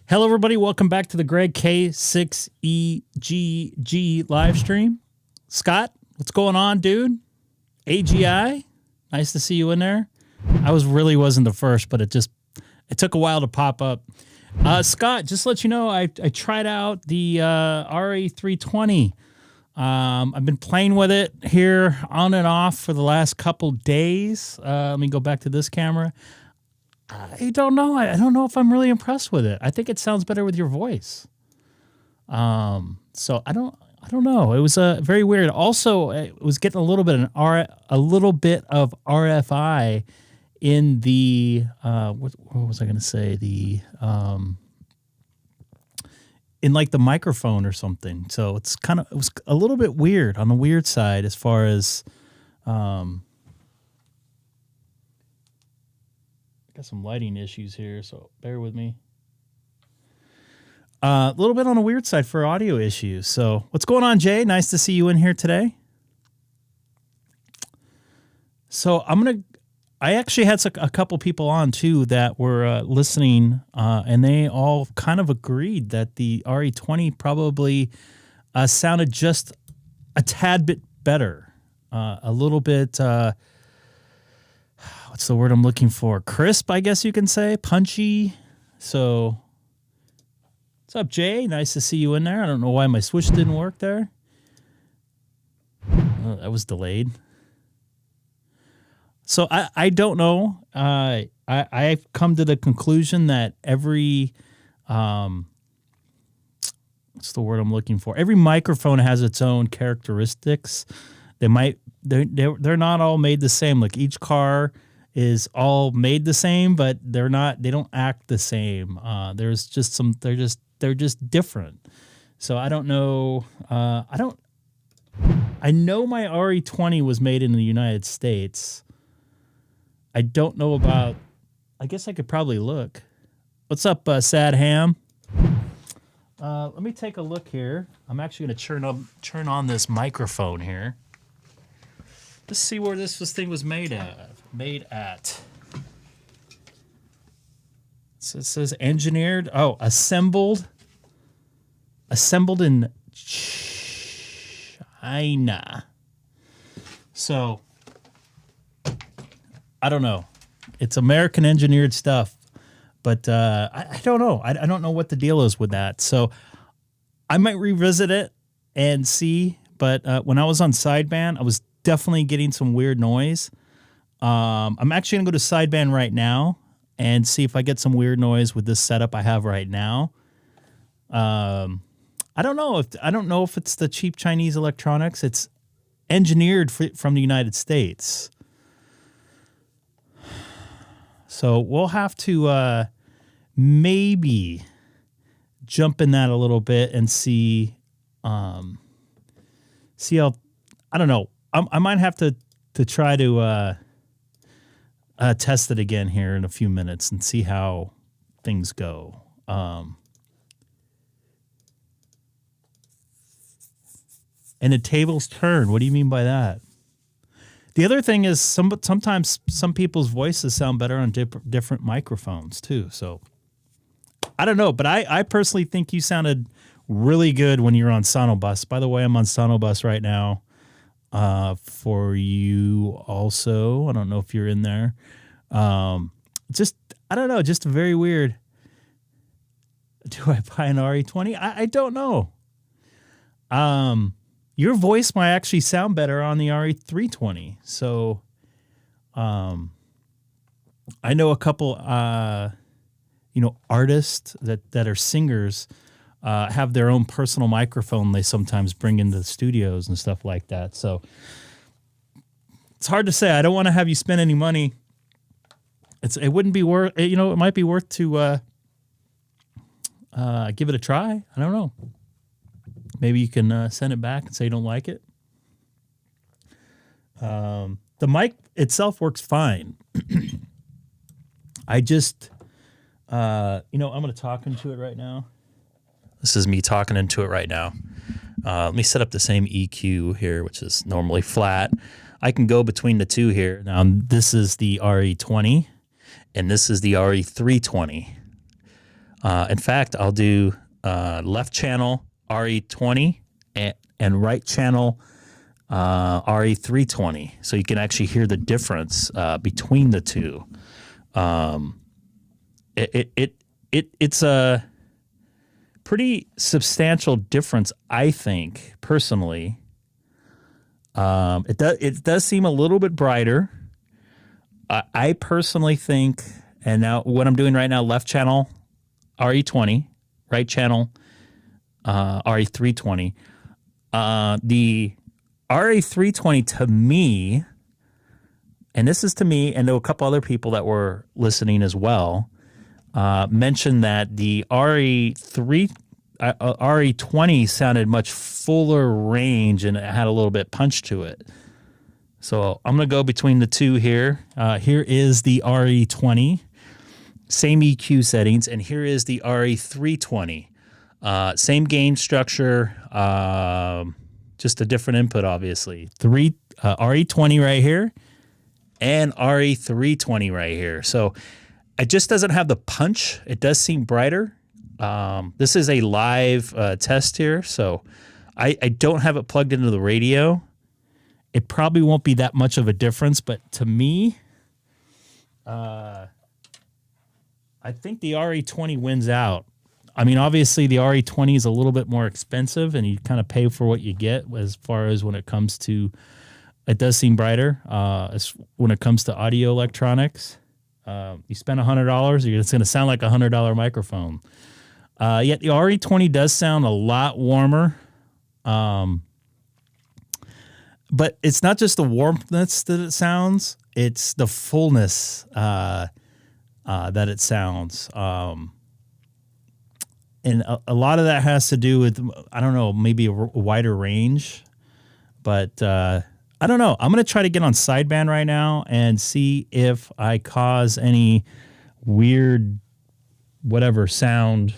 Hello, everybody. Welcome back to the Greg K6EGG live stream. Scott, what's going on, dude? AGI, nice to see you in there. I wasn't the first, but it took a while to pop up. Scott, just to let you know, I tried out the RE320. I've been playing with it here on and off for the last couple days. Let me go back to this camera. I don't know. I don't know if I'm really impressed with it. I think it sounds better with your voice. So I don't know. It was very weird. Also, it was getting a little bit of RFI in the what was I going to say? The in like the microphone or something. So it was a little bit weird, on the weird side as far as got some lighting issues here, so bear with me. A little bit on the weird side for audio issues. So what's going on, Jay? Nice to see you in here today. So I actually had a couple people on too that were listening, and they all kind of agreed that the RE20 probably sounded just a tad bit better, a little bit. What's the word I'm looking for? Crisp, I guess you can say. Punchy. So, what's up, Jay? Nice to see you in there. I don't know why my switch didn't work there. Oh, that was delayed. So, I don't know. I've come to the conclusion that every, what's the word I'm looking for? Every microphone has its own characteristics. They're not all made the same. Like each car is all made the same, but they don't act the same. There's just they're just different. So I don't know. I know my RE20 was made in the United States. I don't know about, I guess I could probably look. What's up, Sad Ham? Let me take a look here. I'm actually going to turn on this microphone here. Let's see where this thing was made at. So it says engineered. Oh, assembled in China. So I don't know. It's American engineered stuff, but I don't know. I don't know what the deal is with that. So I might revisit it and see. But when I was on sideband, I was definitely getting some weird noise. I'm actually gonna go to sideband right now and see if I get some weird noise with this setup I have right now. I don't know if it's the cheap Chinese electronics. It's engineered from the United States, so we'll have to maybe jump in that a little bit and see how. I don't know. I might have to try to test it again here in a few minutes and see how things go. And the tables turn. What do you mean by that? The other thing is sometimes some people's voices sound better on different microphones too. So I don't know, but I personally think you sounded really good when you're on SonoBus. By the way, I'm on SonoBus right now. For you also, I don't know if you're in there. I don't know, just very weird. Do I buy an RE20? I don't know. Your voice might actually sound better on the RE320. So, I know a couple, artists that are singers, have their own personal microphone they sometimes bring into the studios and stuff like that. So it's hard to say. I don't want to have you spend any money. It wouldn't be worth, it might be worth to give it a try. I don't know. Maybe you can send it back and say you don't like it. The mic itself works fine. I just, I'm going to talk into it right now. This is me talking into it right now. Let me set up the same EQ here, which is normally flat. I can go between the two here. Now, this is the RE20, and this is the RE320. In fact, I'll do left channel RE20 and right channel RE320, so you can actually hear the difference between the two. It's a pretty substantial difference, I think, personally. It does seem a little bit brighter. I personally think, and now what I'm doing right now, left channel RE20, right channel RE320. The RE320 to me, and this is to me, and to a couple other people that listening as well, mentioned that the RE20 sounded much fuller range and it had a little bit punch to it. So I'm going to go between the two here. Here is the RE20, same EQ settings, and here is the RE320. Same gain structure, just a different input, obviously. RE20 right here and RE320 right here. So it just doesn't have the punch. It does seem brighter. This is a live test here, so I don't have it plugged into the radio. It probably won't be that much of a difference, but to me, I think the RE20 wins out. I mean, obviously, the RE20 is a little bit more expensive, and you kind of pay for what you get as far as when it comes to, it does seem brighter when it comes to audio electronics. You spend $100, it's going to sound like a $100 microphone. Yet the RE20 does sound a lot warmer. But it's not just the warmness that it sounds, it's the fullness that it sounds. And a lot of that has to do with, I don't know, maybe a wider range. But I don't know. I'm going to try to get on sideband right now and see if I cause any weird whatever sound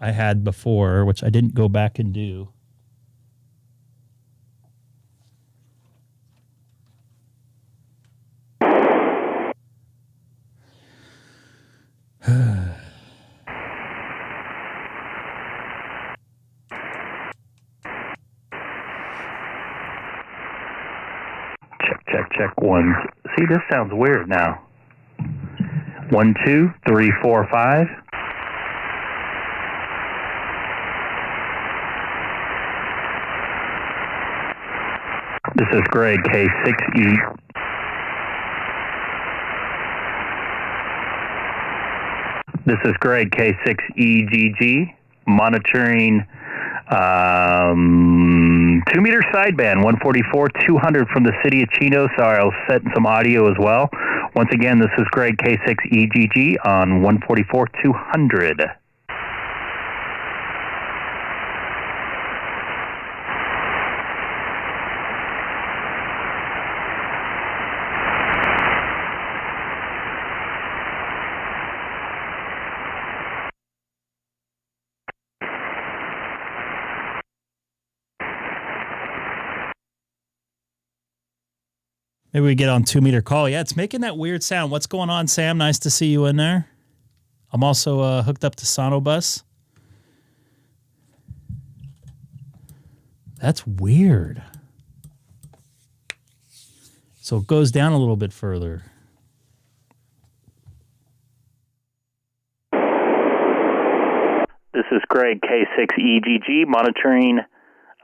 I had before, which I didn't go back and do. Check one. See, this sounds weird now. 1, 2, 3, 4, 5. This is Greg, K6E. This is Greg, K6EGG, monitoring 2-meter sideband, 144-200 from the city of Chino. Sorry, I was setting some audio as well. Once again, this is Greg, K6EGG on 144-200. Maybe we get on 2-meter call. Yeah, it's making that weird sound. What's going on, Sam? Nice to see you in there. I'm also hooked up to SonoBus. That's weird. So it goes down a little bit further. This is Greg, K6EGG, monitoring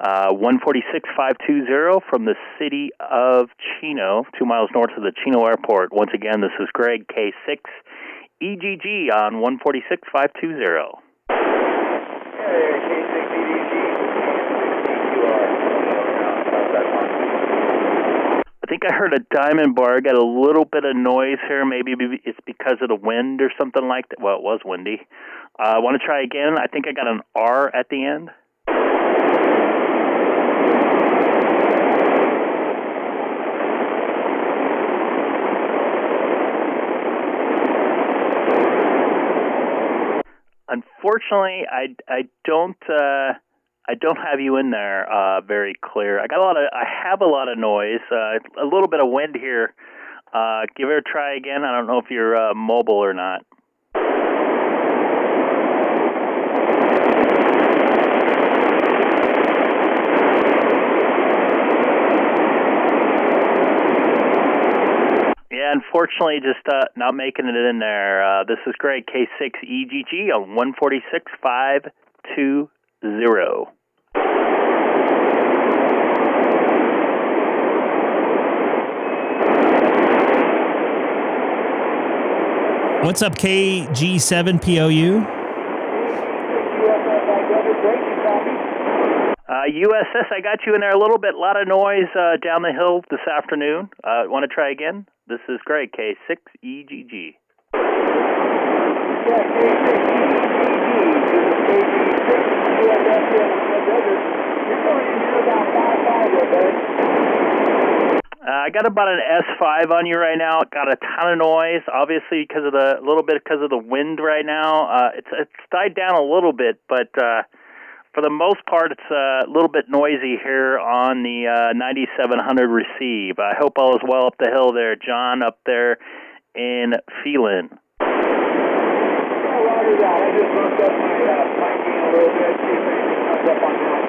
146-520 from the city of Chino, 2 miles north of the Chino airport. Once again, this is Greg, K6EGG on 146-520. I think I heard a diamond bar. Got a little bit of noise here. Maybe it's because of the wind or something like that. Well, it was windy. I want to try again. I think I got an R at the end. Unfortunately, I don't have you in there very clear. I have a lot of noise, a little bit of wind here. Give it a try again. I don't know if you're mobile or not. unfortunately, just not making it in there. This is Greg, K6EGG on 146.520. What's up, KG7POU? USS, I got you in there a little bit. A lot of noise down the hill this afternoon. Want to try again? This is Greg, K6EGG. I got about an S5 on you right now. Got a ton of noise, obviously because of the wind right now. It's died down a little bit, but for the most part, it's a little bit noisy here on the 9700 receive. I hope all is well up the hill there, John, up there in Phelan. Roger that. I just bumped up my mic gain a little bit, see if anything comes up on that.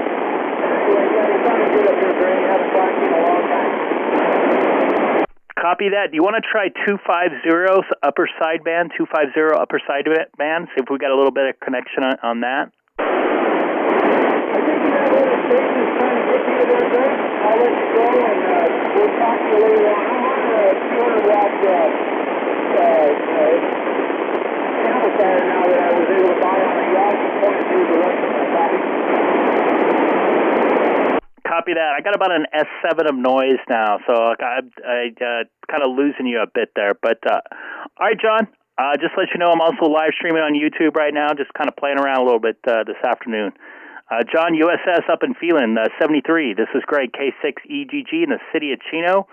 Anyway, yeah, they sounded good up here, Greg. Haven't talked to you in a long time. Copy that. Do you want to try 250 upper sideband, 250 upper sideband? See if we got a little bit of connection on that. I think you know where the station is trying to get you to there, Greg. I'll let you go, and we'll talk to you later on. I'm on a 200-watt amplifier now that I was able to buy on a Yaesu point through the rest of my copy. Copy that. I got about an S7 of noise now, so I kind of losing you a bit there. But all right, John. Just to let you know, I'm also live streaming on YouTube right now, just kind of playing around a little bit this afternoon. John, USS up in Phelan, 73. This is Greg, K6EGG in the city of Chino,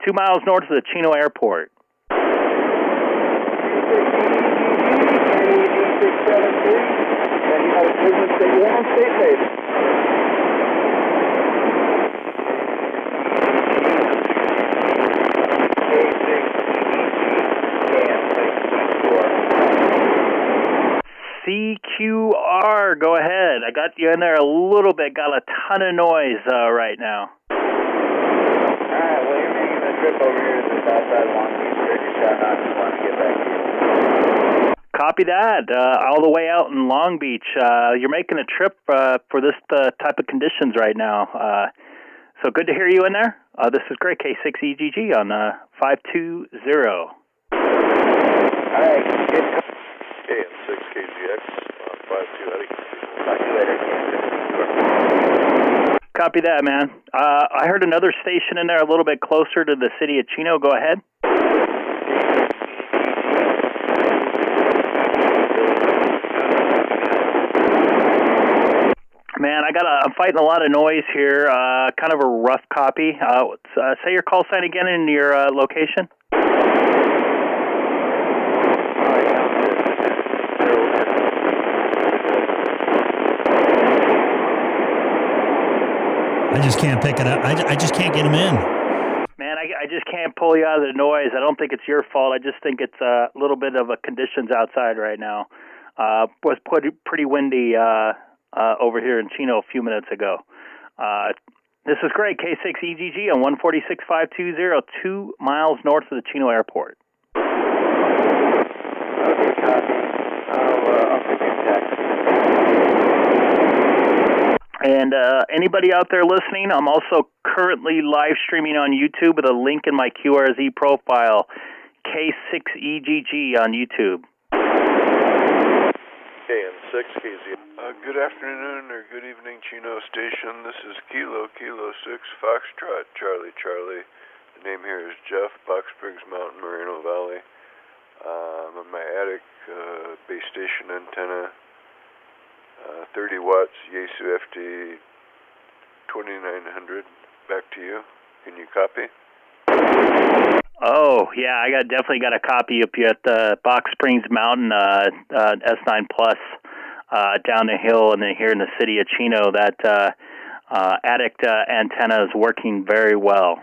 2 miles north of the Chino Airport. K6EGG, and you have a business that you want, stay safe. CQR, go ahead. I got you in there a little bit. Got a ton of noise right now. All right, well, you're making a trip over here to the south side of Long Beach. Ready shot out. Just want to get back to you. Copy that. All the way out in Long Beach. You're making a trip for this type of conditions right now. So good to hear you in there. This is Greg, K6EGG on 520. All right, good. K6KGX, 52 Eddie. Talk to you later. Copy that, man. I heard another station in there a little bit closer to the city of Chino. Go ahead. Man, I'm fighting a lot of noise here. Kind of a rough copy. Say your call sign again and your location. I just can't pick it up. I just can't get him in. Man, I just can't pull you out of the noise. I don't think it's your fault. I just think it's a little bit of a conditions outside right now. Was pretty windy over here in Chino a few minutes ago. This is Greg, K6EGG on 146.520, 2 miles north of the Chino Airport. Okay, copy. I'll pick in text. And anybody out there listening, I'm also currently live streaming on YouTube with a link in my QRZ profile, K6EGG on YouTube. KN6KZ. Good afternoon or good evening, Chino Station. This is Kilo 6 Foxtrot Charlie. The name here is Jeff, Box Springs Mountain, Moreno Valley. I'm on my attic base station antenna. 30 watts, Yaesu FT 2900. Back to you. Can you copy? Oh, yeah, I definitely got a copy up here at the Box Springs Mountain S9 Plus down the hill, and then here in the city of Chino. That attic antenna is working very well.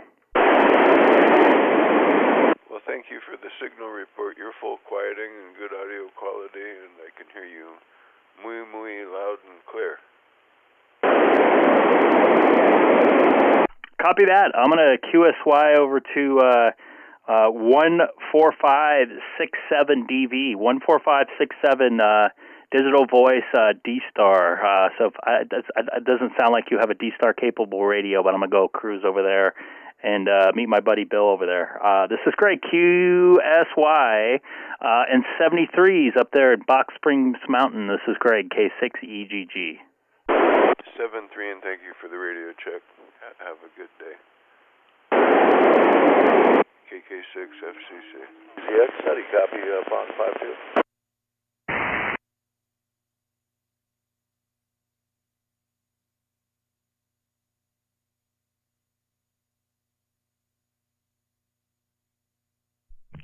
Well, thank you for the signal report. You're full quieting and good audio quality, and I can hear you muy loud and clear. Copy that. I'm going to QSY over to 14567 DV, 14567 digital voice DStar. So it doesn't sound like you have a DStar capable radio, but I'm going to go cruise over there and meet my buddy Bill over there. This is great. QSY and 73s up there at Box Springs Mountain. This is Greg, K6EGG. 7-3, and thank you for the radio check. Have a good day. KK6FCC. ZX, how do you copy Box 52?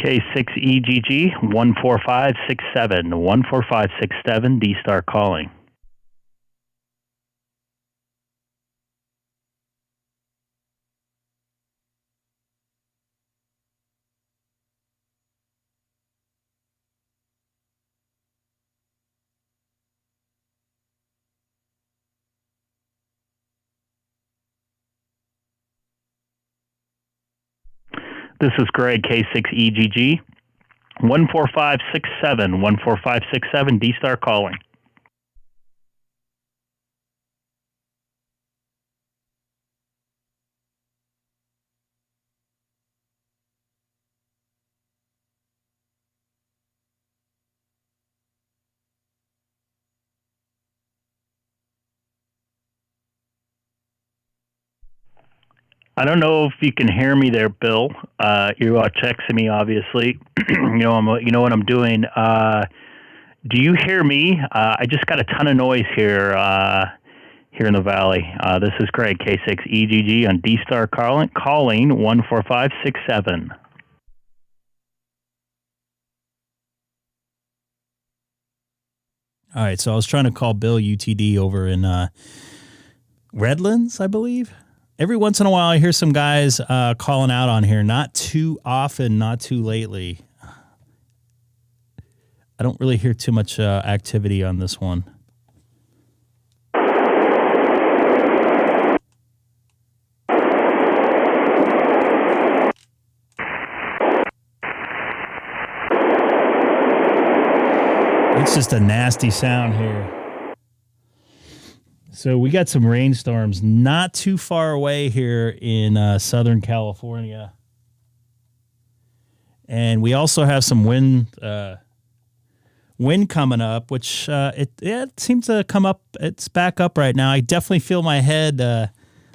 K6EGG 14567, 14567, DStar calling. This is Greg, K6EGG, 14567, 14567, DStar calling. I don't know if you can hear me there, Bill. You are texting me, obviously. you know what I'm doing. Do you hear me? I just got a ton of noise here in the valley. This is Greg, K6EGG on DStar calling 14567. All right, so I was trying to call Bill UTD over in Redlands, I believe. Every once in a while, I hear some guys calling out on here. Not too often, not too lately. I don't really hear too much activity on this one. It's just a nasty sound here. So we got some rainstorms not too far away here in Southern California. And we also have some wind coming up, which it seems to come up. It's back up right now. I definitely feel my head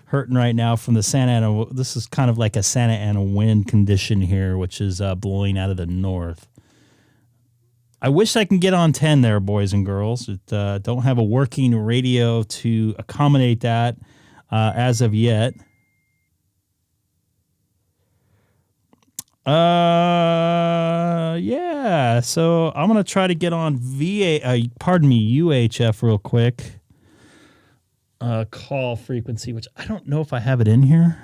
hurting right now from the Santa Ana. This is kind of like a Santa Ana wind condition here, which is blowing out of the north. I wish I can get on 10 there, boys and girls. Don't have a working radio to accommodate that as of yet. Yeah. So I'm gonna try to get on UHF real quick. Call frequency, which I don't know if I have it in here.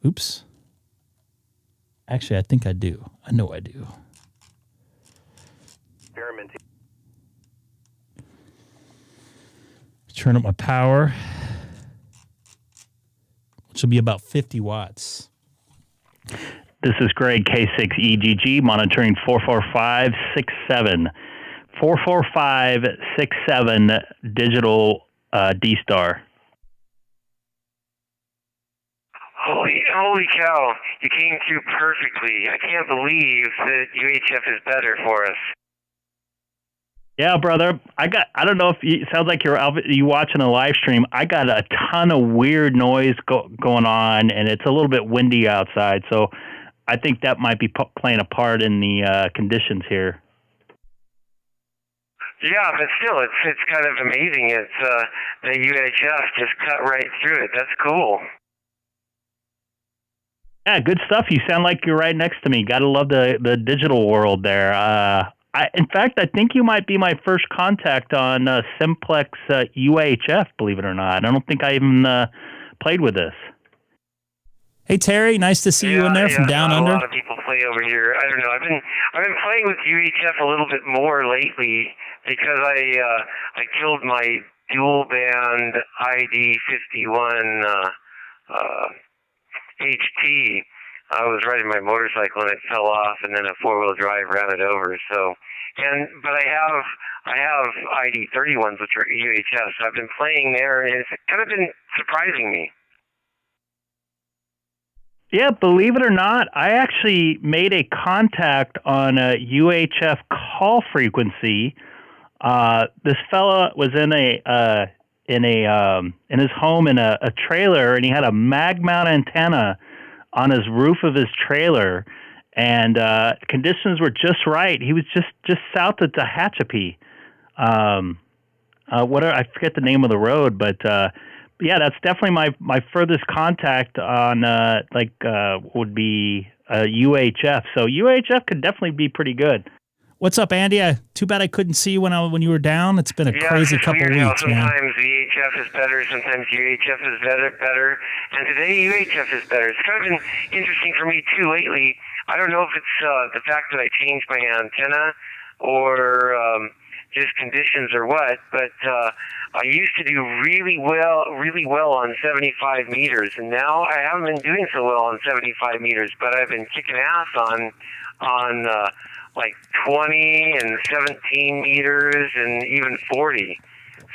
Oops. Actually, I think I do. I know I do. Turn up my power, which will be about 50 watts. This is Greg, K6EGG, monitoring 44567. 44567 digital DStar. Holy cow, you came through perfectly. I can't believe that UHF is better for us. Yeah, brother. I don't know if it sounds like you watching a live stream. I got a ton of weird noise going on, and it's a little bit windy outside. So I think that might be playing a part in the conditions here. Yeah, but still, it's kind of amazing. It's the UHF just cut right through it. That's cool. Yeah, good stuff. You sound like you're right next to me. Got to love the digital world there. In fact, I think you might be my first contact on Simplex UHF, believe it or not. I don't think I even played with this. Hey, Terry, nice to see you in there from down under. A lot of people play over here. I don't know. I've been playing with UHF a little bit more lately because I killed my dual band ID 51 HT. I was riding my motorcycle and it fell off, and then a 4-wheel drive ran it over. But I have ID31s, which are UHF. So I've been playing there, and it's kind of been surprising me. Yeah, believe it or not, I actually made a contact on a UHF call frequency. This fella was in his home in a trailer, and he had a mag mount antenna on his roof of his trailer, and conditions were just right. He was just south of Tehachapi. I forget the name of the road, but yeah, that's definitely my furthest contact on would be UHF. So UHF could definitely be pretty good. What's up, Andy? Too bad I couldn't see you when you were down. It's been a crazy couple weird weeks, how man. Sometimes VHF is better, sometimes UHF is better, and today UHF is better. It's kind of been interesting for me too lately. I don't know if it's the fact that I changed my antenna or just conditions or what, but I used to do really well on 75 meters, and now I haven't been doing so well on 75 meters, but I've been kicking ass on like 20 and 17 meters and even 40.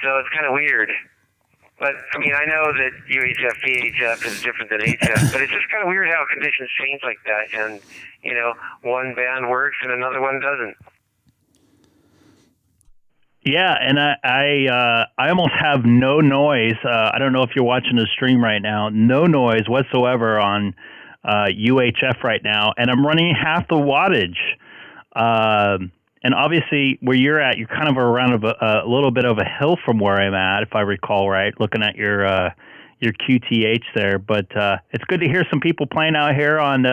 So it's kind of weird. But, I mean, I know that UHF, VHF is different than HF, but it's just kind of weird how conditions change like that. And, you know, one band works and another one doesn't. Yeah, and I almost have no noise. I don't know if you're watching the stream right now. No noise whatsoever on UHF right now, and I'm running half the wattage. And obviously, where you're at, you're kind of around a little bit of a hill from where I'm at, if I recall right, looking at your QTH there. But it's good to hear some people playing out here on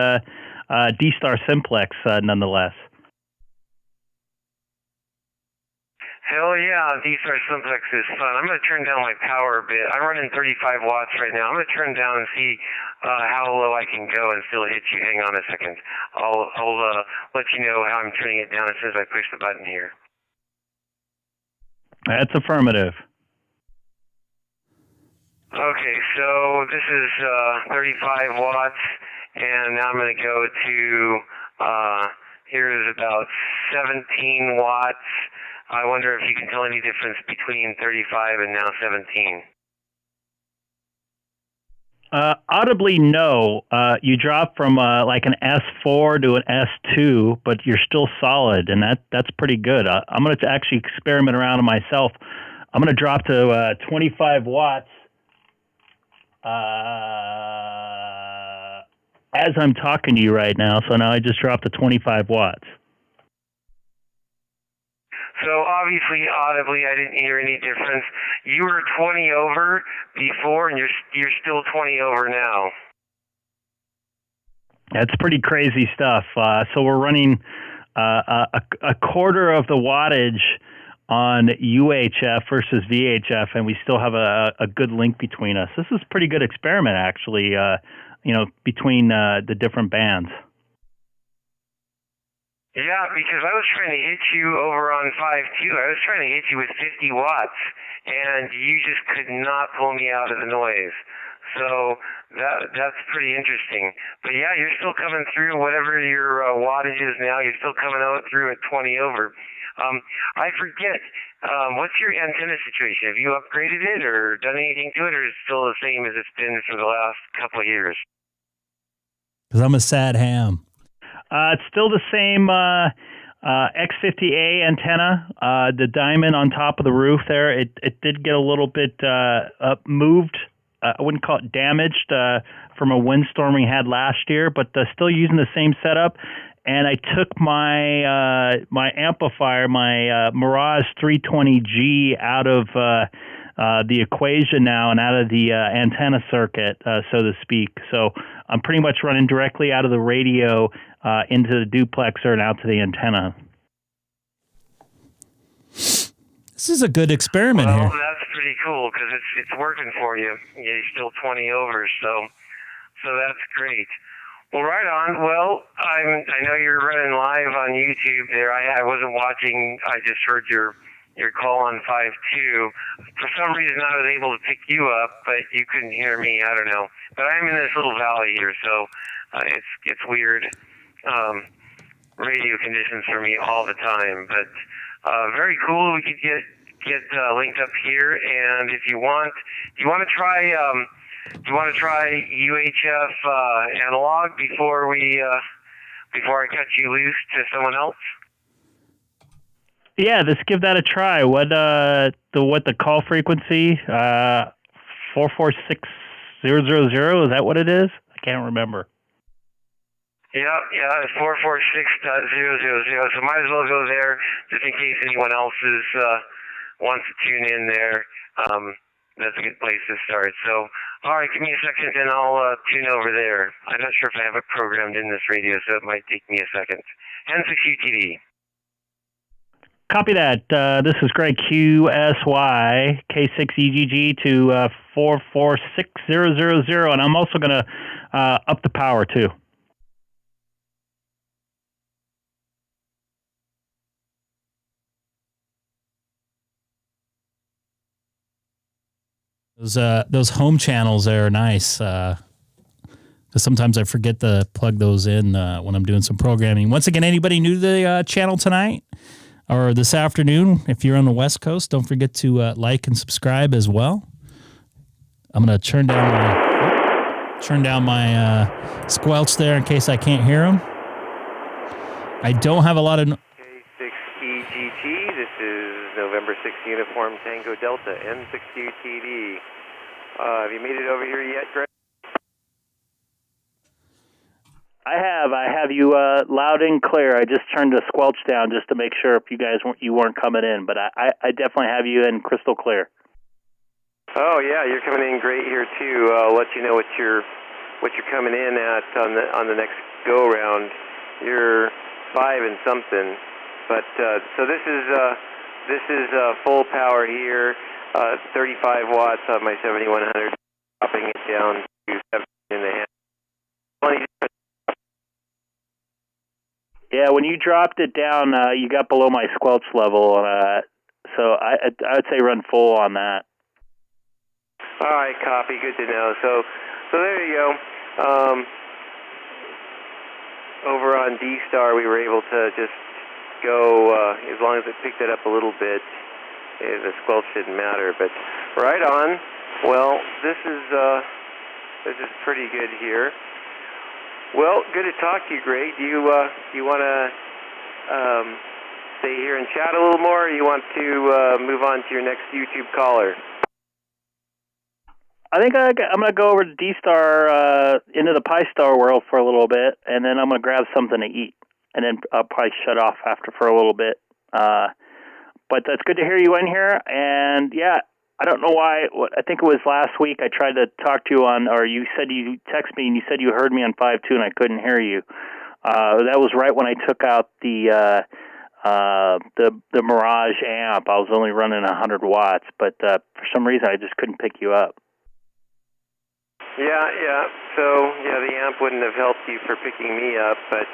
DStar Simplex, nonetheless. Hell yeah, DStar Simplex is fun. I'm going to turn down my power a bit. I'm running 35 watts right now. I'm going to turn down and see how low I can go and still hit you. Hang on a second. I'll let you know how I'm turning it down as soon as I push the button here. That's affirmative. Okay, so this is 35 watts, and now I'm going to go to, here is about 17 watts. I wonder if you can tell any difference between 35 and now 17. Audibly, no. You drop from like an S4 to an S2, but you're still solid, and that's pretty good. I'm going to actually experiment around on myself. I'm going to drop to 25 watts as I'm talking to you right now. So now I just dropped to 25 watts. So obviously, audibly, I didn't hear any difference. You were 20 over before, and you're still 20 over now. That's pretty crazy stuff. So we're running a quarter of the wattage on UHF versus VHF, and we still have a good link between us. This is a pretty good experiment, actually. Between the different bands. Yeah, because I was trying to hit you over on 5.2. I was trying to hit you with 50 watts, and you just could not pull me out of the noise. So that's pretty interesting. But yeah, you're still coming through whatever your wattage is now. You're still coming out through at 20 over. I forget, what's your antenna situation? Have you upgraded it or done anything to it, or is it still the same as it's been for the last couple of years? Because I'm a sad ham. It's still the same X50A antenna. The diamond on top of the roof there, it did get a little bit moved. I wouldn't call it damaged from a windstorm we had last year, but still using the same setup. And I took my my amplifier, my Mirage 320G, out of the equation now and out of the antenna circuit, so to speak. So I'm pretty much running directly out of the radio into the duplexer and out to the antenna. This is a good experiment here. Well, that's pretty cool because it's working for you. You're still 20 over, so that's great. Well, right on. Well, I know you're running live on YouTube there. I wasn't watching. I just heard your your call on 5-2. For some reason, I was able to pick you up, but you couldn't hear me. I don't know. But I'm in this little valley here, so it's weird radio conditions for me all the time. But very cool. We could get linked up here, and if you want to try UHF analog before I cut you loose to someone else. Yeah, let's give that a try. What the call frequency? 446000. Is that what it is? I can't remember. Yeah, it's 446.000. So might as well go there just in case anyone else wants to tune in there. That's a good place to start. So, all right, give me a second and I'll tune over there. I'm not sure if I have it programmed in this radio, so it might take me a second. N6UTD. Copy that. This is Greg QSY K6EGG to 446000, and I'm also going to up the power too. Those home channels there are nice. Because sometimes I forget to plug those in when I'm doing some programming. Once again, anybody new to the channel tonight or this afternoon, if you're on the West Coast, don't forget to like and subscribe as well. I'm gonna turn down my squelch there in case I can't hear them. I don't have a lot of. K6EGG. This is November 6 Uniform Tango Delta N6UTD. Have you made it over here yet, Greg? I have you loud and clear. I just turned the squelch down just to make sure if you weren't coming in, but I definitely have you in crystal clear. Oh yeah, you're coming in great here too. I'll let you know what you're coming in at on the next go round. You're 5 and something, but so this is full power here, 35 watts on my 7100, dropping it down to 17.5. Yeah, when you dropped it down, you got below my squelch level, so I would say run full on that. All right, copy. Good to know. So there you go. Over on DStar, we were able to just go as long as it picked it up a little bit. The squelch didn't matter, but right on. Well, this is pretty good here. Well, good to talk to you, Greg. Do you want to stay here and chat a little more, or you want to move on to your next YouTube caller? I think I'm going to go over to DStar into the Pi-Star world for a little bit, and then I'm going to grab something to eat, and then I'll probably shut off after for a little bit. But it's good to hear you in here, and yeah, I don't know why. I think it was last week I tried to talk to you on, or you said you texted me and you said you heard me on 5.2 and I couldn't hear you. That was right when I took out the Mirage amp. I was only running 100 watts, but for some reason I just couldn't pick you up. Yeah. So, yeah, the amp wouldn't have helped you for picking me up, but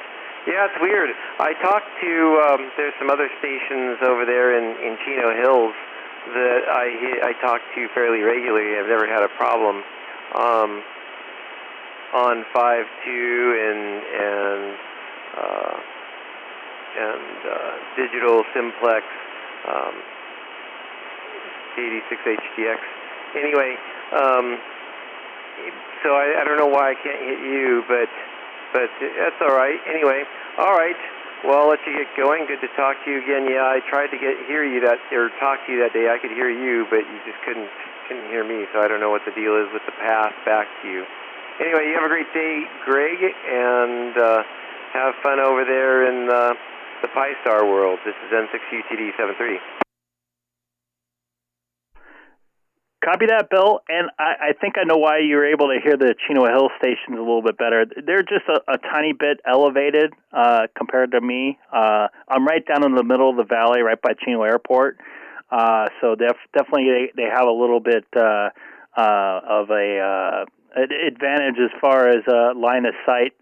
yeah, it's weird. I talked to, there's some other stations over there in Chino Hills that I talk to fairly regularly. I've never had a problem on 5.2 and digital simplex K6EGG. Anyway, so I don't know why I can't hit you, but that's all right. Anyway, all right. Well, I'll let you get going. Good to talk to you again. Yeah, I tried to talk to you that day. I could hear you, but you just couldn't hear me. So I don't know what the deal is with the path back to you. Anyway, you have a great day, Greg, and have fun over there in the Pi-Star world. This is N6UTD 73. Copy that, Bill. And I think I know why you were able to hear the Chino Hill stations a little bit better. They're just a tiny bit elevated compared to me. I'm right down in the middle of the valley, right by Chino Airport. So definitely they have a little bit of a advantage as far as line of sight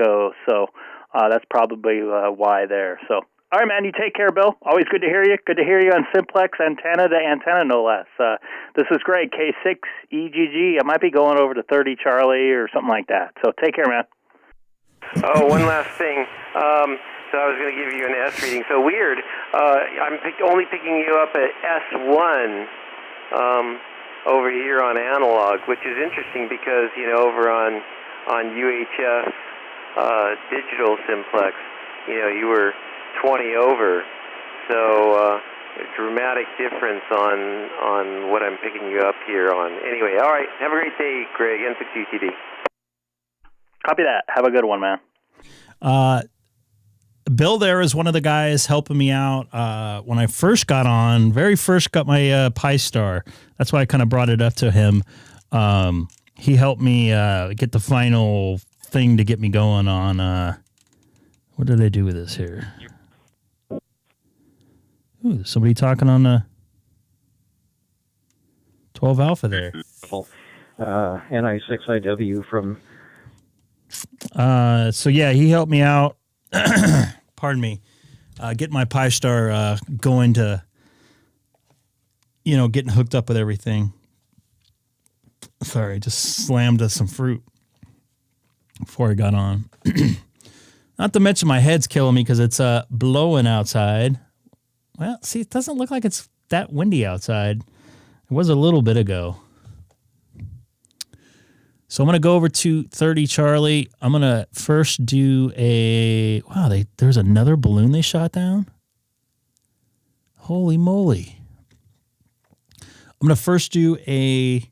goes. So that's probably why there. So All right, man. You take care, Bill. Always good to hear you. Good to hear you on Simplex antenna to antenna, no less. This is great. K6EGG. I might be going over to 30 Charlie or something like that. So take care, man. Oh, one last thing. So I was going to give you an S reading. So weird. I'm only picking you up at S1 over here on analog, which is interesting because, over on UHF digital simplex, you were 20 over. So a dramatic difference on what I'm picking you up here on. Anyway, all right. Have a great day, Greg. N6UTD. Copy that. Have a good one, man. Bill there is one of the guys helping me out when I first got on, very first got my Pi-Star. That's why I kind of brought it up to him. He helped me get the final thing to get me going on. What did I do with this here? Ooh, there's somebody talking on the 12 Alpha there. NI6IW from... So yeah, he helped me out. Pardon me. Get my Pi-Star going to, getting hooked up with everything. Sorry, just slammed some fruit before I got on. Not to mention my head's killing me because it's blowing outside. Well, see, it doesn't look like it's that windy outside. It was a little bit ago. So I'm going to go over to 30 Charlie. I'm going to first do a... Wow, there's another balloon they shot down? Holy moly. I'm going to first do a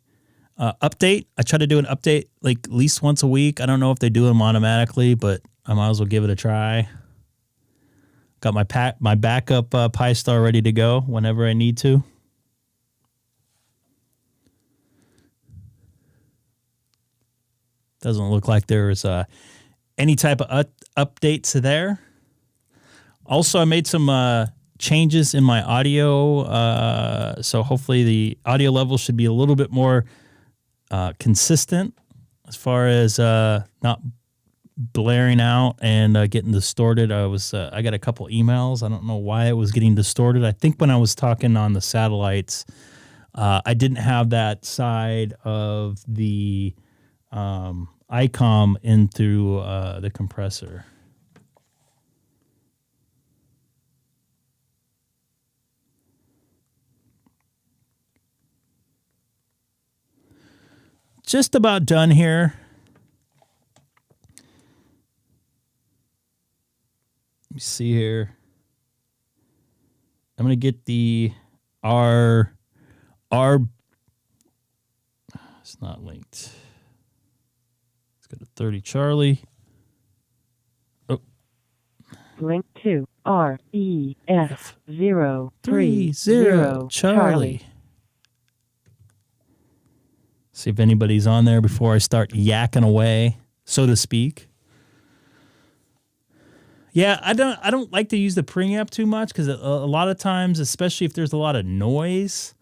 update. I try to do an update like at least once a week. I don't know if they do them automatically, but I might as well give it a try. Got my backup Pi-Star ready to go whenever I need to. Doesn't look like there's any type of updates there. Also, I made some changes in my audio, so hopefully the audio level should be a little bit more consistent as far as not blaring out and getting distorted. I got a couple emails. I don't know why it was getting distorted. I think when I was talking on the satellites, I didn't have that side of the Icom in through the compressor. Just about done here. Let me see here. I'm going to get the R. It's not linked. Let's go to 30 Charlie. Oh. Link to REF030 Charlie. See if anybody's on there before I start yakking away, so to speak. Yeah, I don't like to use the preamp too much because a lot of times, especially if there's a lot of noise,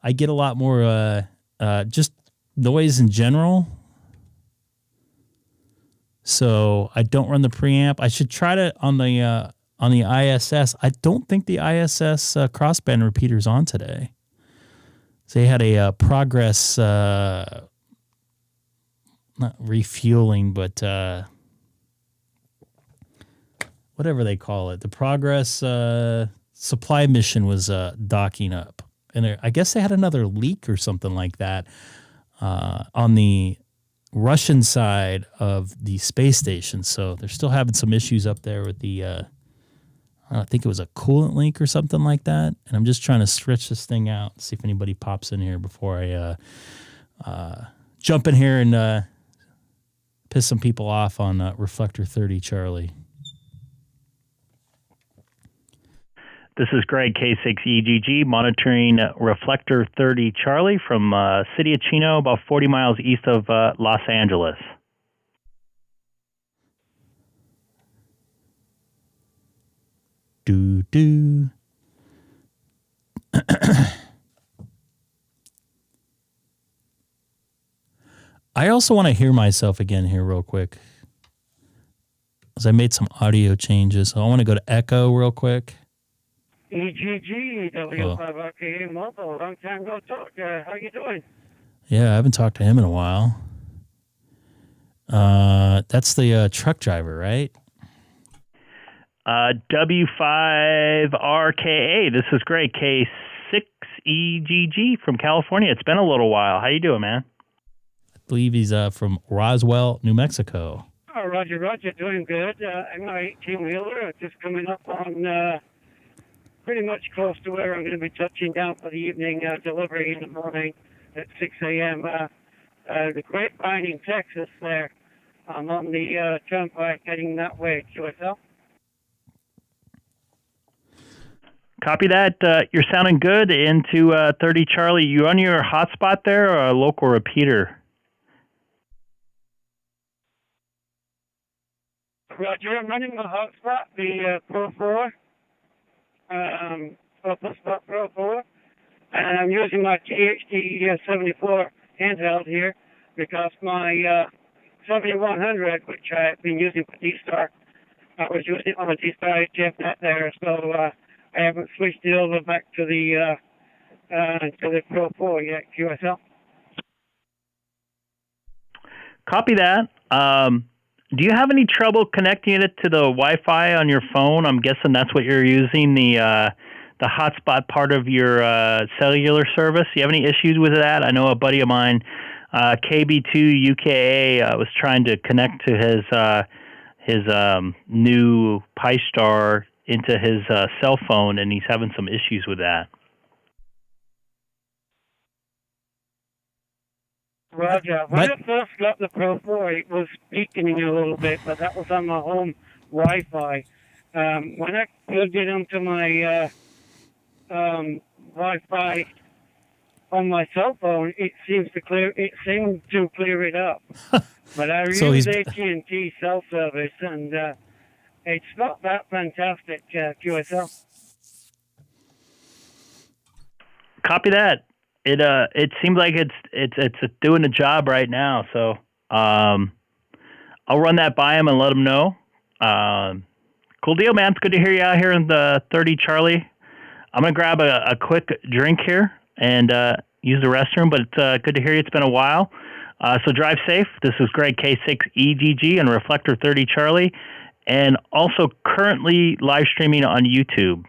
I get a lot more just noise in general. So I don't run the preamp. I should try to on the ISS. I don't think the ISS crossband repeater's on today. So they had a progress, not refueling, but whatever they call it. The progress supply mission was docking up. And I guess they had another leak or something like that on the Russian side of the space station. So they're still having some issues up there with the, I think it was a coolant leak or something like that. And I'm just trying to stretch this thing out, see if anybody pops in here before I jump in here and piss some people off on Reflector 30 Charlie. This is Greg, K6EGG, monitoring Reflector 30 Charlie from City of Chino, about 40 miles east of Los Angeles. Do. I also want to hear myself again here real quick. Because I made some audio changes. So I want to go to Echo real quick. EGG, W5RKA Mobile, long time no talk. How you doing? Yeah, I haven't talked to him in a while. That's the truck driver, right? W5RKA. This is great. K6EGG from California. It's been a little while. How you doing, man? I believe he's from Roswell, New Mexico. Oh, Roger, doing good. I'm an 18-wheeler, just coming up on pretty much close to where I'm going to be touching down for the evening delivery in the morning at 6 a.m. The Grapevine in Texas there. I'm on the turnpike heading that way, QSL. Copy that. You're sounding good into 30 Charlie. You on your hotspot there or a local repeater? Roger, I'm running my hotspot, the Pro 4. Spot Pro 4, and I'm using my KHD74 handheld here because my 7100, which I've been using for DStar, I was using it on a DStar HF net there, so I haven't switched it over back to the Pro 4 yet, QSL. Copy that. Do you have any trouble connecting it to the Wi-Fi on your phone? I'm guessing that's what you're using, the hotspot part of your cellular service. Do you have any issues with that? I know a buddy of mine, KB2 UKA, was trying to connect to his new Pi-Star into his cell phone, and he's having some issues with that. Roger. When I first got the Pro 4, it was speaking a little bit, but that was on my home Wi-Fi. When I plugged it onto my Wi-Fi on my cell phone, it seemed to clear it up. But I use AT&T cell service, and it's not that fantastic, QSL. Copy that. It seems like it's doing the job right now. So I'll run that by him and let him know. Cool deal, man. It's good to hear you out here in the 30 Charlie. I'm gonna grab a quick drink here and use the restroom. But it's good to hear you. It's been a while. So drive safe. This is Greg K6EGG and Reflector 30 Charlie, and also currently live streaming on YouTube.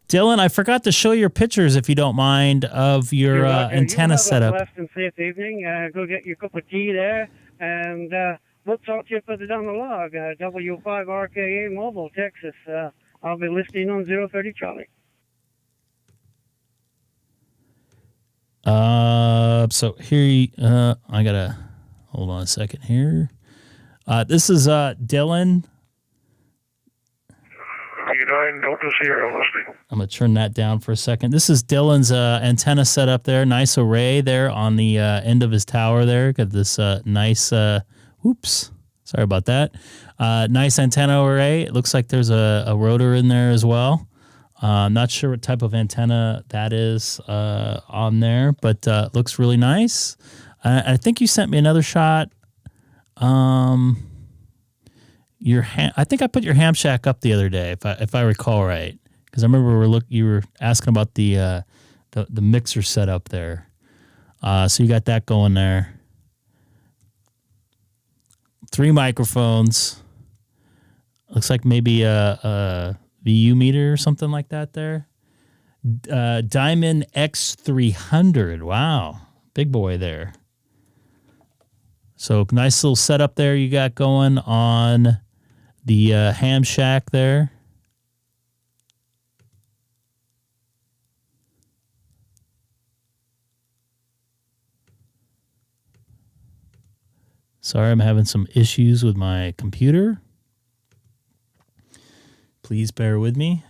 Dylan, I forgot to show your pictures, if you don't mind, of your antenna setup. Blessed and safe evening. Go get your cup of tea there, and we'll talk to you further down the log. W5RKA Mobile, Texas. I'll be listening on 030 Charlie. So here, I gotta hold on a second here. This is Dylan. I'm going to turn that down for a second. This is Dylan's antenna setup there. Nice array there on the end of his tower there. Got this nice, oops, sorry about that. Nice antenna array. It looks like there's a rotor in there as well. I'm not sure what type of antenna that is on there, but looks really nice. I think you sent me another shot. I think I put your ham shack up the other day, if I recall right, because I remember you were asking about the mixer setup there. So you got that going there. 3 microphones. Looks like maybe a VU meter or something like that there. Diamond X300. Wow, big boy there. So nice little setup there you got going on the ham shack there. Sorry, I'm having some issues with my computer. Please bear with me.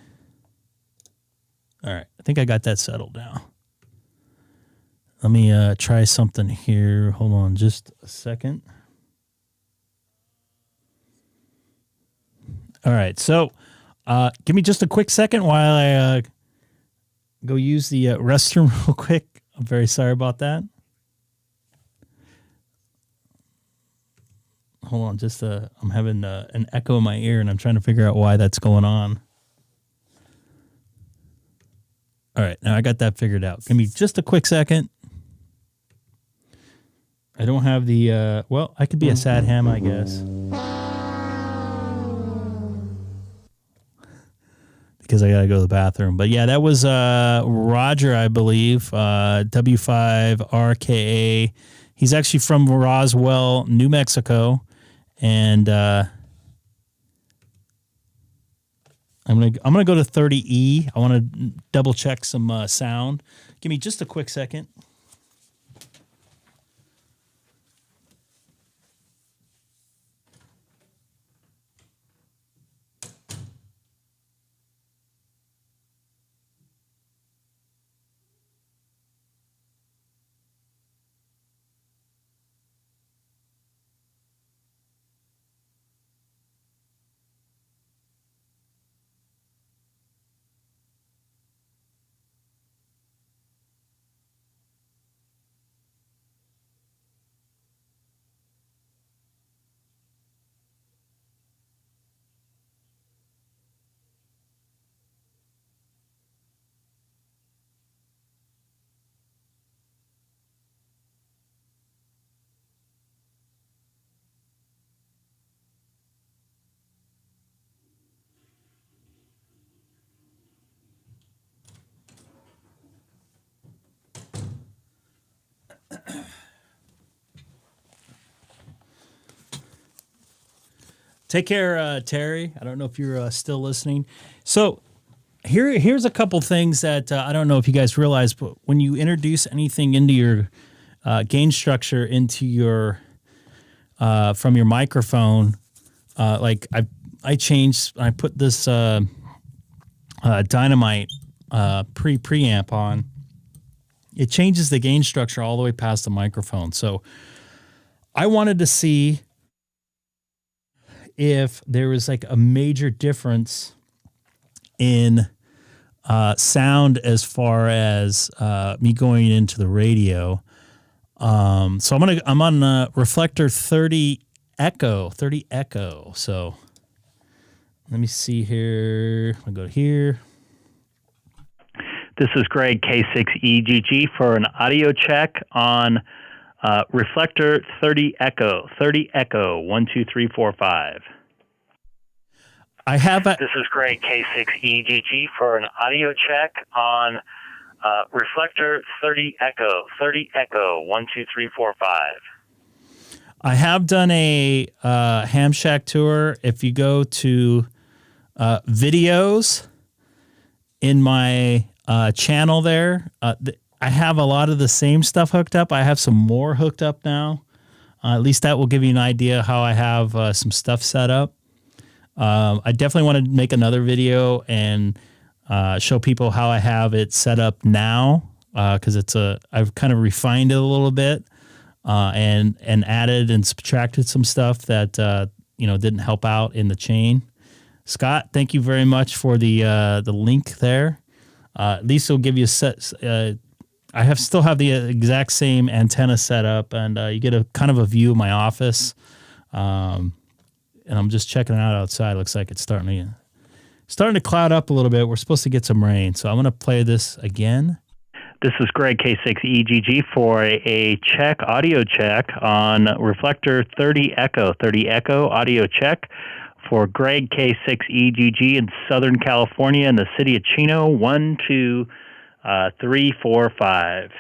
All right, I think I got that settled now. Let me try something here. Hold on just a second. All right, so give me just a quick second while I go use the restroom real quick. I'm very sorry about that. hold on, just I'm having an echo in my ear, and I'm trying to figure out why that's going on. All right, now I got that figured out. Give me just a quick second. I don't have the, well, I could be a sad ham, I guess. Because I got to go to the bathroom. But yeah, that was Roger, I believe, W5RKA. He's actually from Roswell, New Mexico. And I'm gonna go to 30E. I want to double check some sound. Give me just a quick second. Take care, Terry. I don't know if you're still listening. So here's a couple things that I don't know if you guys realize, but when you introduce anything into your gain structure into your from your microphone, like I changed, I put this Dynamite preamp on. It changes the gain structure all the way past the microphone. So I wanted to see if there was like a major difference in sound as far as me going into the radio. So I'm on reflector 30 Echo. So let me see here. I'll go here. This is Greg, K6EGG, for an audio check on reflector 30 Echo, 1, 2, 3, 4, 5. I have This is Greg, K6EGG, for an audio check on reflector 30 Echo, 1, 2, 3, 4, 5. I have done a Ham Shack tour. If you go to videos in my channel there, I have a lot of the same stuff hooked up. I have some more hooked up now. At least that will give you an idea how I have some stuff set up. I definitely want to make another video and show people how I have it set up now, because I've kind of refined it a little bit and added and subtracted some stuff that didn't help out in the chain. Scott, thank you very much for the link there. At least it'll give you a set. I still have the exact same antenna set up, and you get a kind of a view of my office. And I'm just checking it out outside. Looks like it's starting to cloud up a little bit. We're supposed to get some rain, so I'm going to play this again. This is Greg, K6EGG, for a audio check on reflector 30 Echo audio check for Greg, K6EGG, in Southern California in the city of Chino, 1, 2, 3, 4, 5.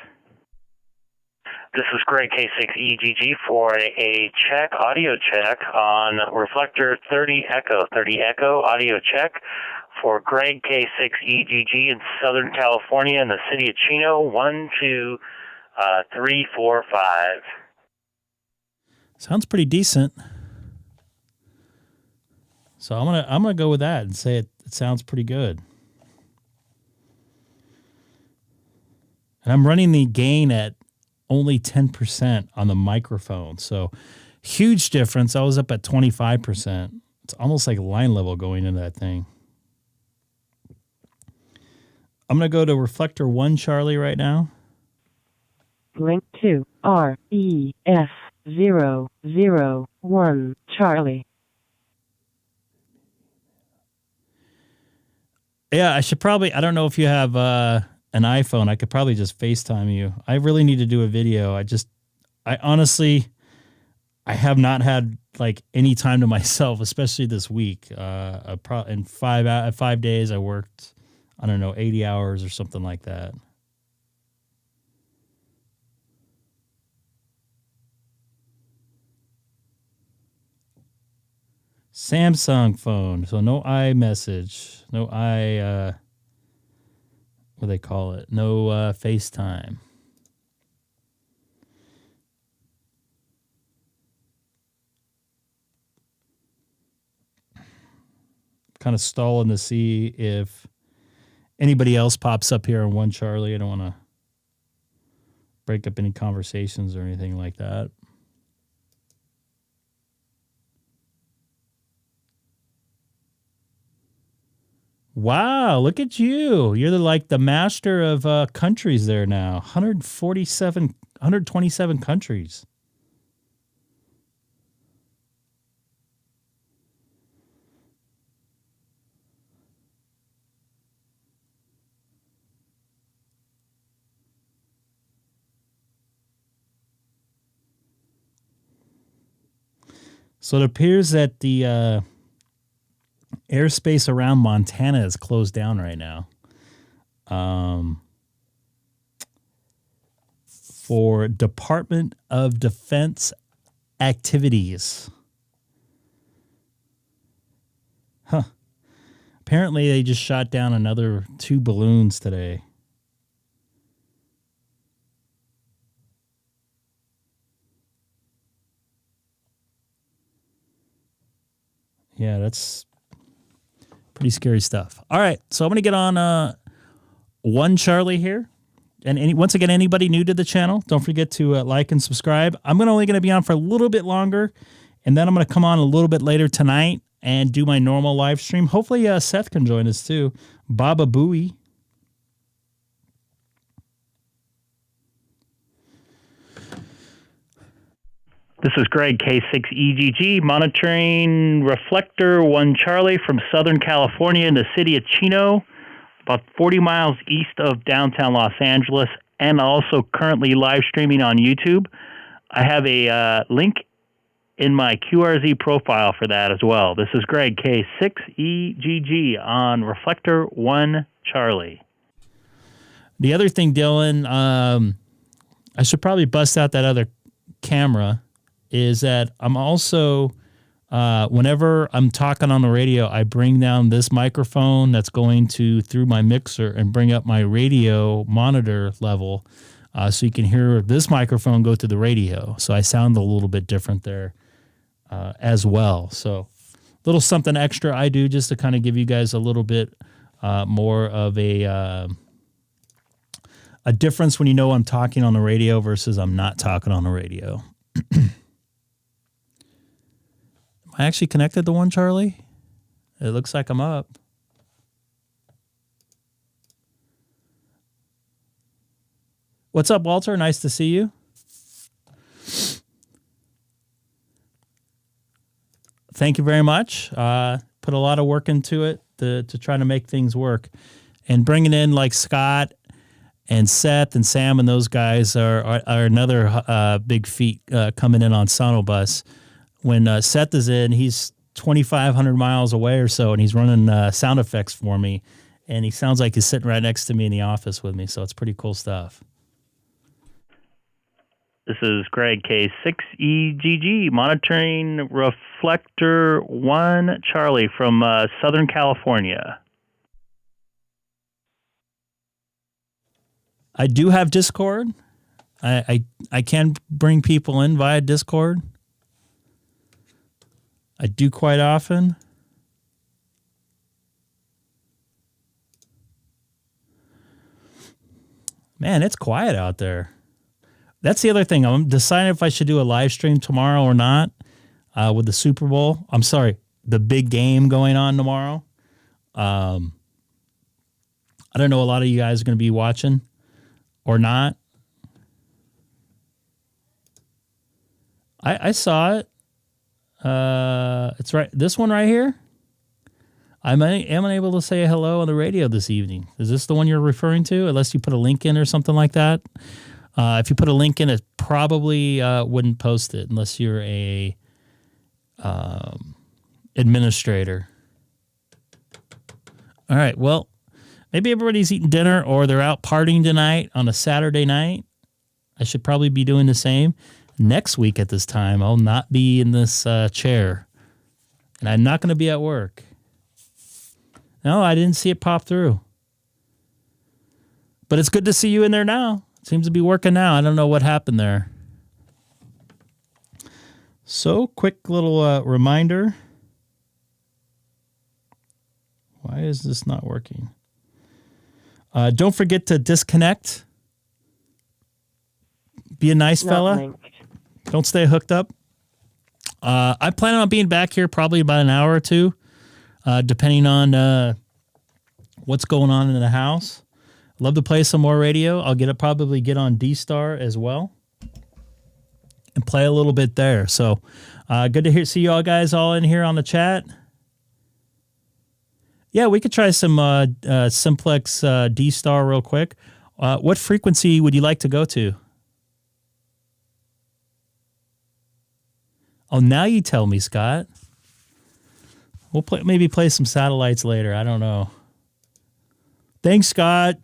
This is Greg, K6EGG, for a audio check on reflector 30 Echo audio check for Greg, K6EGG, in Southern California in the city of Chino, 1, 2, 3, 4, 5. Sounds pretty decent. So I'm gonna go with that and say it sounds pretty good. And I'm running the gain at only 10% on the microphone. So huge difference. I was up at 25%. It's almost like line level going into that thing. I'm going to go to reflector 1, Charlie, right now. Link to REF K6EGG 001 Charlie. Yeah, I should probably, I don't know if you have an iPhone. I could probably just FaceTime you. I really need to do a video. I honestly, I have not had like any time to myself, especially this week. In 5 days, I worked, I don't know, 80 hours or something like that. Samsung phone, so no iMessage, no what do they call it? No FaceTime. Kind of stalling to see if anybody else pops up here on One Charlie. I don't want to break up any conversations or anything like that. Wow, look at you. You're like the master of countries there now. 127 countries. So it appears that the airspace around Montana is closed down right now for Department of Defense activities. Huh. Apparently, they just shot down another 2 balloons today. Yeah, that's pretty scary stuff. All right, so I'm going to get on One Charlie here. And once again, anybody new to the channel, don't forget to like and subscribe. I'm only going to be on for a little bit longer, and then I'm going to come on a little bit later tonight and do my normal live stream. Hopefully Seth can join us too. Baba Booey. This is Greg, K6EGG, monitoring reflector 1 Charlie from Southern California in the city of Chino, about 40 miles east of downtown Los Angeles, and also currently live streaming on YouTube. I have a link in my QRZ profile for that as well. This is Greg, K6EGG, on reflector 1 Charlie. The other thing, Dylan, I should probably bust out that other camera, is that I'm also, whenever I'm talking on the radio, I bring down this microphone that's going through my mixer and bring up my radio monitor level so you can hear this microphone go to the radio. So I sound a little bit different there as well. So a little something extra I do just to kind of give you guys a little bit more of a difference when you know I'm talking on the radio versus I'm not talking on the radio. Am I actually connected to One Charlie? It looks like I'm up. What's up, Walter? Nice to see you. Thank you very much. Put a lot of work into it to try to make things work. And bringing in like Scott and Seth and Sam and those guys are another big feat coming in on SonoBus. When Seth is in, he's 2,500 miles away or so, and he's running sound effects for me. And he sounds like he's sitting right next to me in the office with me, so it's pretty cool stuff. This is Greg, K6EGG, monitoring reflector 1 Charlie from Southern California. I do have Discord. I can bring people in via Discord. I do quite often. Man, it's quiet out there. That's the other thing. I'm deciding if I should do a live stream tomorrow or not with the Super Bowl. I'm sorry, the big game going on tomorrow. I don't know, a lot of you guys are going to be watching or not. I saw it. It's right. This one right here. I'm unable to say hello on the radio this evening. Is this the one you're referring to? Unless you put a link in or something like that. If you put a link in, it probably wouldn't post it unless you're a administrator. All right. Well, maybe everybody's eating dinner or they're out partying tonight on a Saturday night. I should probably be doing the same. Next week at this time, I'll not be in this chair. And I'm not going to be at work. No, I didn't see it pop through. But it's good to see you in there now. It seems to be working now. I don't know what happened there. So, quick little reminder. Why is this not working? Don't forget to disconnect. Be a nice fella. Don't stay hooked up. I plan on being back here probably about an hour or two, depending on what's going on in the house. Love to play some more radio. I'll probably get on DStar as well and play a little bit there. So good to see you all guys all in here on the chat. Yeah, we could try some simplex DStar real quick. What frequency would you like to go to? Oh, now you tell me, Scott. We'll maybe play some satellites later. I don't know. Thanks, Scott.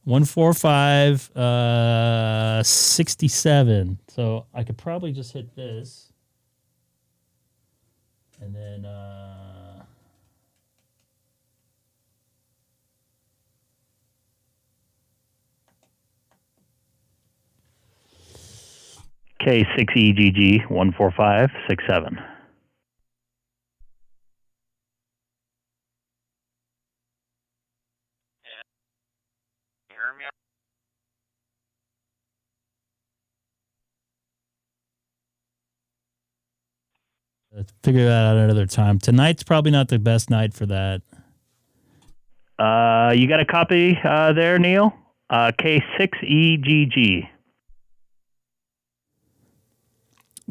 145 67. So I could probably just hit this. And then K6EGG 14567. Let's figure that out another time. Tonight's probably not the best night for that. You got a copy there, Neil? K6EGG.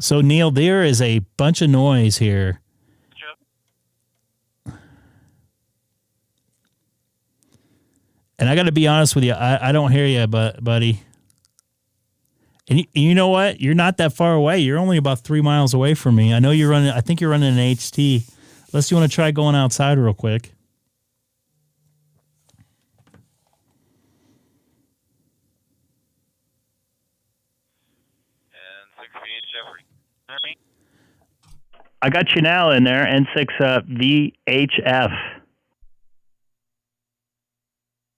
So, Neil, there is a bunch of noise here. And I got to be honest with you, I don't hear you, buddy. And you know what? You're not that far away. You're only about 3 miles away from me. I know you're running. I think you're running an HT. Unless you want to try going outside real quick. I got you now in there, N6 VHF.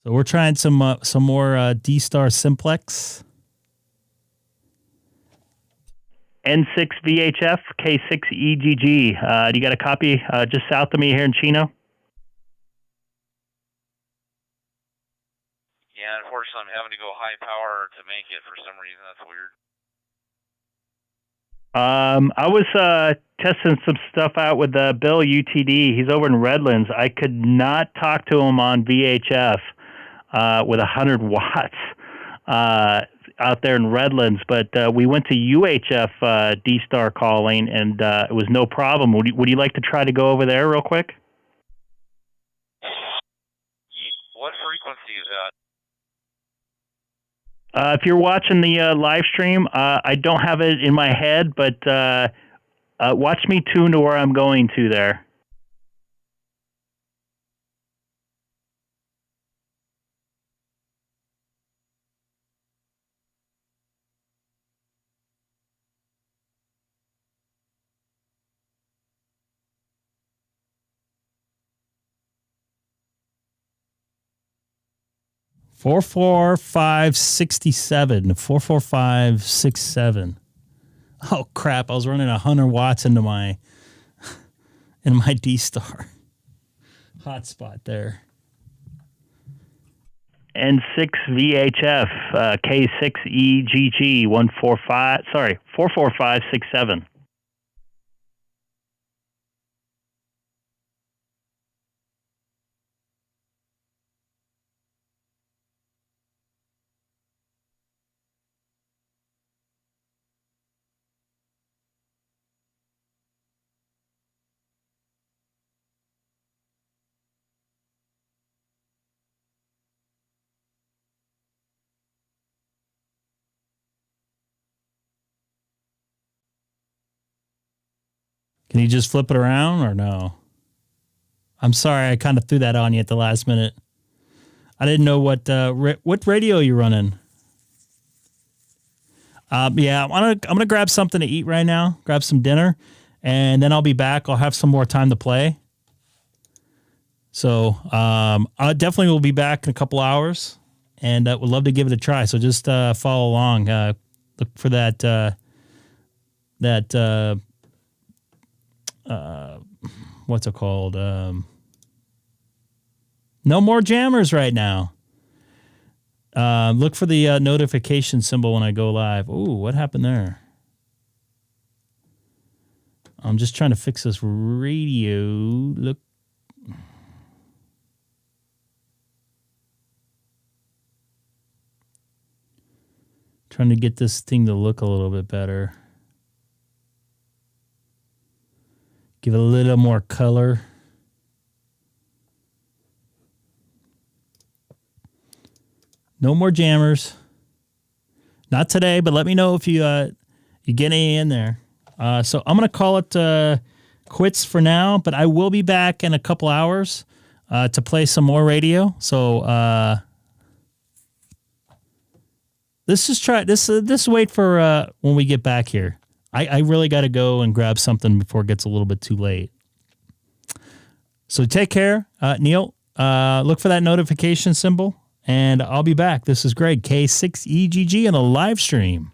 So we're trying some more DStar simplex. N6 VHF, K6EGG. Do you got a copy just south of me here in Chino? Yeah, unfortunately, I'm having to go high power to make it for some reason. That's weird. I was testing some stuff out with Bill UTD. He's over in Redlands. I could not talk to him on VHF with 100 watts out there in Redlands, but we went to UHF DStar calling, and it was no problem. Would you like to try to go over there real quick? What frequency is that? If you're watching the live stream, I don't have it in my head, but watch me tune to where I'm going to there. Four 44567. Oh crap! I was running 100 watts into my DStar hotspot there. N6 VHF K6EGG 44567. Can you just flip it around or no? I'm sorry, I kind of threw that on you at the last minute. I didn't know what radio you're running. Yeah, I'm gonna grab something to eat right now. Grab some dinner, and then I'll be back. I'll have some more time to play. So I definitely will be back in a couple hours, and would love to give it a try. So just follow along. Look for that. What's it called? No more jammers right now. Look for the notification symbol when I go live. Ooh, what happened there? I'm just trying to fix this radio. Look. Trying to get this thing to look a little bit better. Give it a little more color. No more jammers. Not today, but let me know if you get any in there. So I'm going to call it quits for now, but I will be back in a couple hours to play some more radio. So let's just try this. Wait for when we get back here. I really got to go and grab something before it gets a little bit too late. So take care, Neil. Look for that notification symbol. And I'll be back. This is Greg, K6EGG, on a live stream.